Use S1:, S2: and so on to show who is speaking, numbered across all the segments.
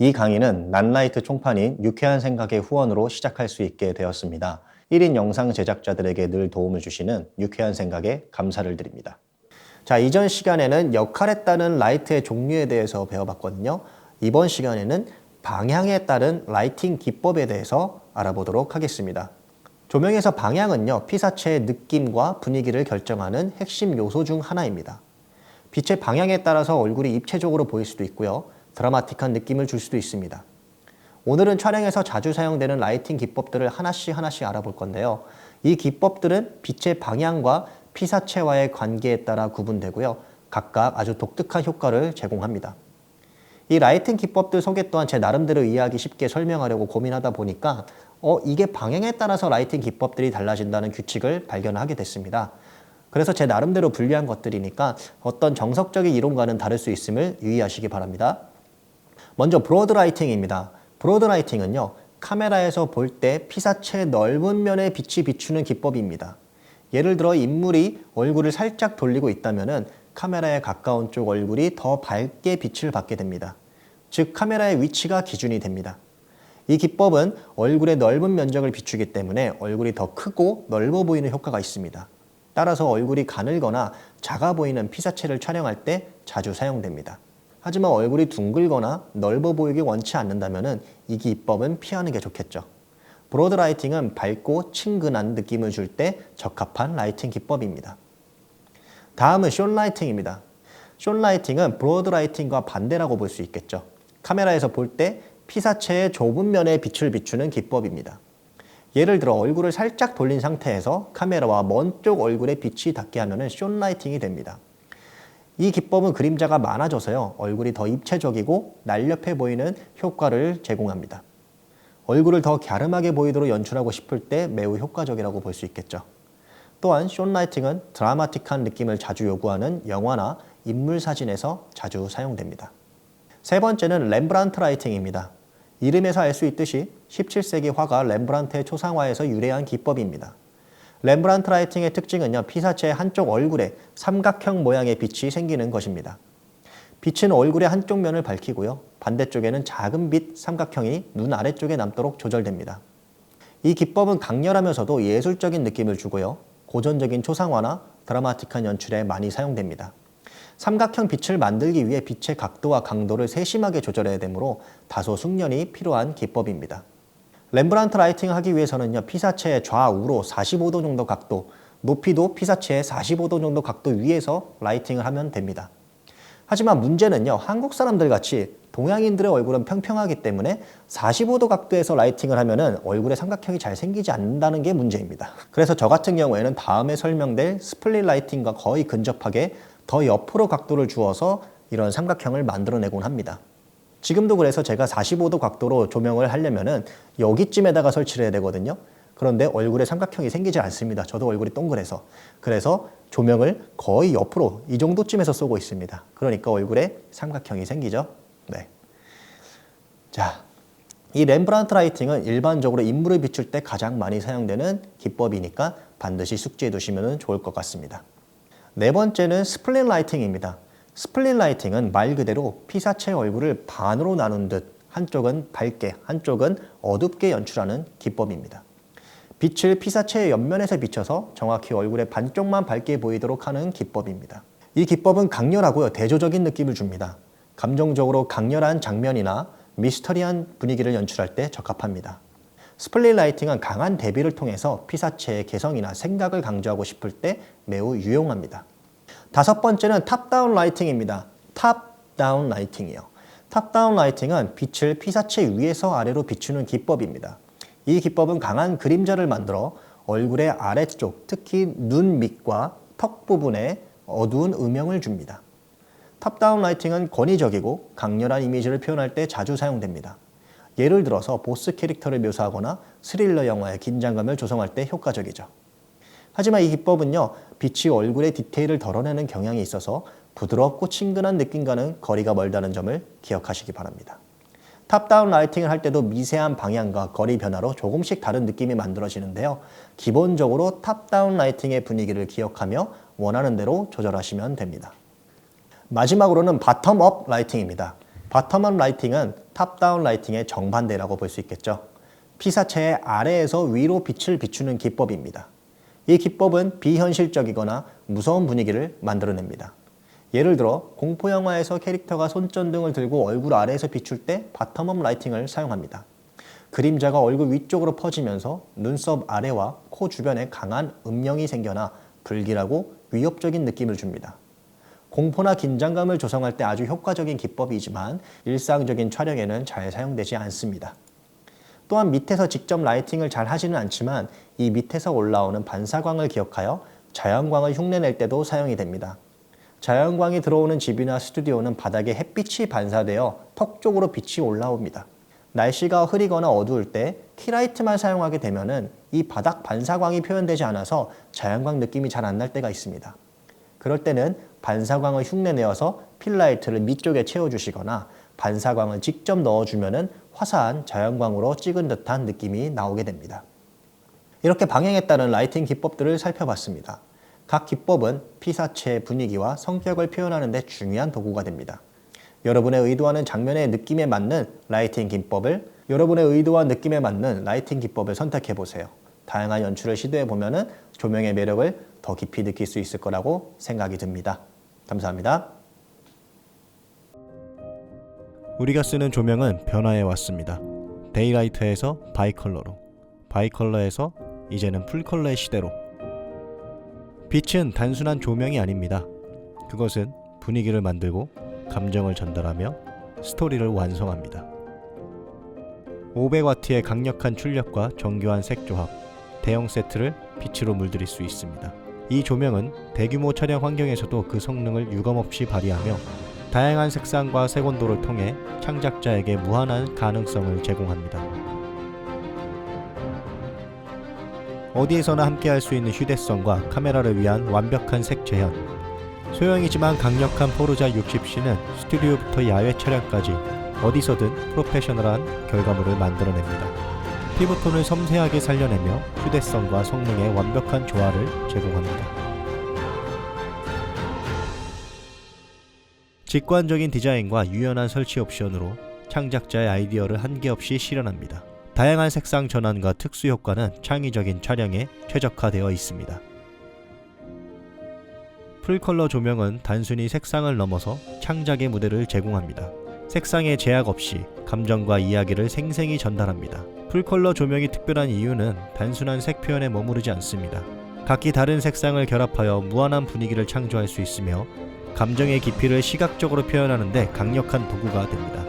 S1: 이 강의는 난라이트 총판인 유쾌한 생각의 후원으로 시작할 수 있게 되었습니다. 1인 영상 제작자들에게 늘 도움을 주시는 유쾌한 생각에 감사를 드립니다. 자, 이전 시간에는 역할에 따른 라이트의 종류에 대해서 배워봤거든요. 이번 시간에는 방향에 따른 라이팅 기법에 대해서 알아보도록 하겠습니다. 조명에서 방향은요, 피사체의 느낌과 분위기를 결정하는 핵심 요소 중 하나입니다. 빛의 방향에 따라서 얼굴이 입체적으로 보일 수도 있고요. 드라마틱한 느낌을 줄 수도 있습니다. 오늘은 촬영에서 자주 사용되는 라이팅 기법들을 하나씩 알아볼 건데요. 이 기법들은 빛의 방향과 피사체와의 관계에 따라 구분되고요. 각각 아주 독특한 효과를 제공합니다. 이 라이팅 기법들 소개 또한 제 나름대로 이해하기 쉽게 설명하려고 고민하다 보니까 이게 방향에 따라서 라이팅 기법들이 달라진다는 규칙을 발견하게 됐습니다. 그래서 제 나름대로 분류한 것들이니까 어떤 정석적인 이론과는 다를 수 있음을 유의하시기 바랍니다. 먼저 브로드 라이팅입니다. 브로드 라이팅은요, 카메라에서 볼 때 피사체의 넓은 면에 빛이 비추는 기법입니다. 예를 들어 인물이 얼굴을 살짝 돌리고 있다면 카메라에 가까운 쪽 얼굴이 더 밝게 빛을 받게 됩니다. 즉 카메라의 위치가 기준이 됩니다. 이 기법은 얼굴의 넓은 면적을 비추기 때문에 얼굴이 더 크고 넓어 보이는 효과가 있습니다. 따라서 얼굴이 가늘거나 작아 보이는 피사체를 촬영할 때 자주 사용됩니다. 하지만 얼굴이 둥글거나 넓어 보이기 원치 않는다면 이 기법은 피하는 게 좋겠죠. 브로드 라이팅은 밝고 친근한 느낌을 줄 때 적합한 라이팅 기법입니다. 다음은 숏 라이팅입니다. 숏 라이팅은 브로드 라이팅과 반대라고 볼 수 있겠죠. 카메라에서 볼 때 피사체의 좁은 면에 빛을 비추는 기법입니다. 예를 들어 얼굴을 살짝 돌린 상태에서 카메라와 먼 쪽 얼굴에 빛이 닿게 하면 숏 라이팅이 됩니다. 이 기법은 그림자가 많아져서요, 얼굴이 더 입체적이고 날렵해 보이는 효과를 제공합니다. 얼굴을 더 갸름하게 보이도록 연출하고 싶을 때 매우 효과적이라고 볼 수 있겠죠. 또한 숏 라이팅은 드라마틱한 느낌을 자주 요구하는 영화나 인물 사진에서 자주 사용됩니다. 세 번째는 렘브란트 라이팅입니다. 이름에서 알 수 있듯이 17세기 화가 렘브란트의 초상화에서 유래한 기법입니다. 렘브란트 라이팅의 특징은요, 피사체의 한쪽 얼굴에 삼각형 모양의 빛이 생기는 것입니다. 빛은 얼굴의 한쪽 면을 밝히고요, 반대쪽에는 작은 빛 삼각형이 눈 아래쪽에 남도록 조절됩니다. 이 기법은 강렬하면서도 예술적인 느낌을 주고요, 고전적인 초상화나 드라마틱한 연출에 많이 사용됩니다. 삼각형 빛을 만들기 위해 빛의 각도와 강도를 세심하게 조절해야 되므로 다소 숙련이 필요한 기법입니다. 렘브란트 라이팅을 하기 위해서는요, 피사체의 좌우로 45도 정도 각도, 높이도 피사체의 45도 정도 각도 위에서 라이팅을 하면 됩니다. 하지만 문제는요, 한국 사람들 같이 동양인들의 얼굴은 평평하기 때문에 45도 각도에서 라이팅을 하면 얼굴에 삼각형이 잘 생기지 않는다는 게 문제입니다. 그래서 저 같은 경우에는 다음에 설명될 스플릿 라이팅과 거의 근접하게 더 옆으로 각도를 주어서 이런 삼각형을 만들어내곤 합니다. 지금도 그래서 제가 45도 각도로 조명을 하려면 여기쯤에다가 설치를 해야 되거든요. 그런데 얼굴에 삼각형이 생기지 않습니다. 저도 얼굴이 동그래서. 그래서 조명을 거의 옆으로 이 정도쯤에서 쏘고 있습니다. 그러니까 얼굴에 삼각형이 생기죠. 네. 자, 이 렘브란트 라이팅은 일반적으로 인물을 비출 때 가장 많이 사용되는 기법이니까 반드시 숙지해 두시면 좋을 것 같습니다. 네 번째는 스플릿 라이팅입니다. 스플릿 라이팅은 말 그대로 피사체의 얼굴을 반으로 나눈 듯 한쪽은 밝게, 한쪽은 어둡게 연출하는 기법입니다. 빛을 피사체의 옆면에서 비춰서 정확히 얼굴의 반쪽만 밝게 보이도록 하는 기법입니다. 이 기법은 강렬하고요, 대조적인 느낌을 줍니다. 감정적으로 강렬한 장면이나 미스터리한 분위기를 연출할 때 적합합니다. 스플릿 라이팅은 강한 대비를 통해서 피사체의 개성이나 생각을 강조하고 싶을 때 매우 유용합니다. 다섯 번째는 탑다운 라이팅입니다. 탑다운 라이팅이요. 탑다운 라이팅은 빛을 피사체 위에서 아래로 비추는 기법입니다. 이 기법은 강한 그림자를 만들어 얼굴의 아래쪽, 특히 눈 밑과 턱 부분에 어두운 음영을 줍니다. 탑다운 라이팅은 권위적이고 강렬한 이미지를 표현할 때 자주 사용됩니다. 예를 들어서 보스 캐릭터를 묘사하거나 스릴러 영화의 긴장감을 조성할 때 효과적이죠. 하지만 이 기법은요, 빛이 얼굴의 디테일을 덜어내는 경향이 있어서 부드럽고 친근한 느낌과는 거리가 멀다는 점을 기억하시기 바랍니다. 탑다운 라이팅을 할 때도 미세한 방향과 거리 변화로 조금씩 다른 느낌이 만들어지는데요. 기본적으로 탑다운 라이팅의 분위기를 기억하며 원하는 대로 조절하시면 됩니다. 마지막으로는 바텀업 라이팅입니다. 바텀업 라이팅은 탑다운 라이팅의 정반대라고 볼 수 있겠죠. 피사체의 아래에서 위로 빛을 비추는 기법입니다. 이 기법은 비현실적이거나 무서운 분위기를 만들어냅니다. 예를 들어 공포영화에서 캐릭터가 손전등을 들고 얼굴 아래에서 비출 때 바텀업 라이팅을 사용합니다. 그림자가 얼굴 위쪽으로 퍼지면서 눈썹 아래와 코 주변에 강한 음영이 생겨나 불길하고 위협적인 느낌을 줍니다. 공포나 긴장감을 조성할 때 아주 효과적인 기법이지만 일상적인 촬영에는 잘 사용되지 않습니다. 또한 밑에서 직접 라이팅을 잘 하지는 않지만 이 밑에서 올라오는 반사광을 기억하여 자연광을 흉내낼 때도 사용이 됩니다. 자연광이 들어오는 집이나 스튜디오는 바닥에 햇빛이 반사되어 턱 쪽으로 빛이 올라옵니다. 날씨가 흐리거나 어두울 때 키라이트만 사용하게 되면 이 바닥 반사광이 표현되지 않아서 자연광 느낌이 잘 안 날 때가 있습니다. 그럴 때는 반사광을 흉내내어서 필라이트를 밑쪽에 채워주시거나 반사광을 직접 넣어주면 화사한 자연광으로 찍은 듯한 느낌이 나오게 됩니다. 이렇게 방향에 따른 라이팅 기법들을 살펴봤습니다. 각 기법은 피사체의 분위기와 성격을 표현하는 데 중요한 도구가 됩니다. 여러분의 의도하는 장면의 느낌에 맞는 라이팅 기법을 선택해 보세요. 다양한 연출을 시도해 보면 조명의 매력을 더 깊이 느낄 수 있을 거라고 생각이 듭니다. 감사합니다.
S2: 우리가 쓰는 조명은 변화해 왔습니다. 데이라이트에서 바이컬러로, 바이컬러에서 이제는 풀컬러의 시대로. 빛은 단순한 조명이 아닙니다. 그것은 분위기를 만들고 감정을 전달하며 스토리를 완성합니다. 500W의 강력한 출력과 정교한 색조합, 대형 세트를 빛으로 물들일 수 있습니다. 이 조명은 대규모 촬영 환경에서도 그 성능을 유감없이 발휘하며 다양한 색상과 색온도를 통해 창작자에게 무한한 가능성을 제공합니다. 어디에서나 함께할 수 있는 휴대성과 카메라를 위한 완벽한 색 재현. 소형이지만 강력한 포르자 60C는 스튜디오부터 야외 촬영까지 어디서든 프로페셔널한 결과물을 만들어냅니다. 피부톤을 섬세하게 살려내며 휴대성과 성능의 완벽한 조화를 제공합니다. 직관적인 디자인과 유연한 설치 옵션으로 창작자의 아이디어를 한계없이 실현합니다. 다양한 색상 전환과 특수 효과는 창의적인 촬영에 최적화되어 있습니다. 풀컬러 조명은 단순히 색상을 넘어서 창작의 무대를 제공합니다. 색상의 제약 없이 감정과 이야기를 생생히 전달합니다. 풀컬러 조명이 특별한 이유는 단순한 색 표현에 머무르지 않습니다. 각기 다른 색상을 결합하여 무한한 분위기를 창조할 수 있으며 감정의 깊이를 시각적으로 표현하는 데 강력한 도구가 됩니다.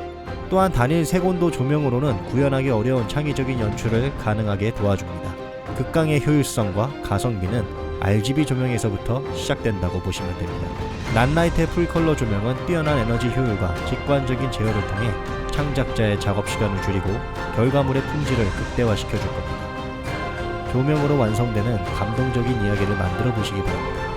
S2: 또한 단일 색온도 조명으로는 구현하기 어려운 창의적인 연출을 가능하게 도와줍니다. 극강의 효율성과 가성비는 RGB 조명에서부터 시작된다고 보시면 됩니다. 낫라이트의 풀컬러 조명은 뛰어난 에너지 효율과 직관적인 제어를 통해 창작자의 작업 시간을 줄이고 결과물의 품질을 극대화시켜 줄 겁니다. 조명으로 완성되는 감동적인 이야기를 만들어 보시기 바랍니다.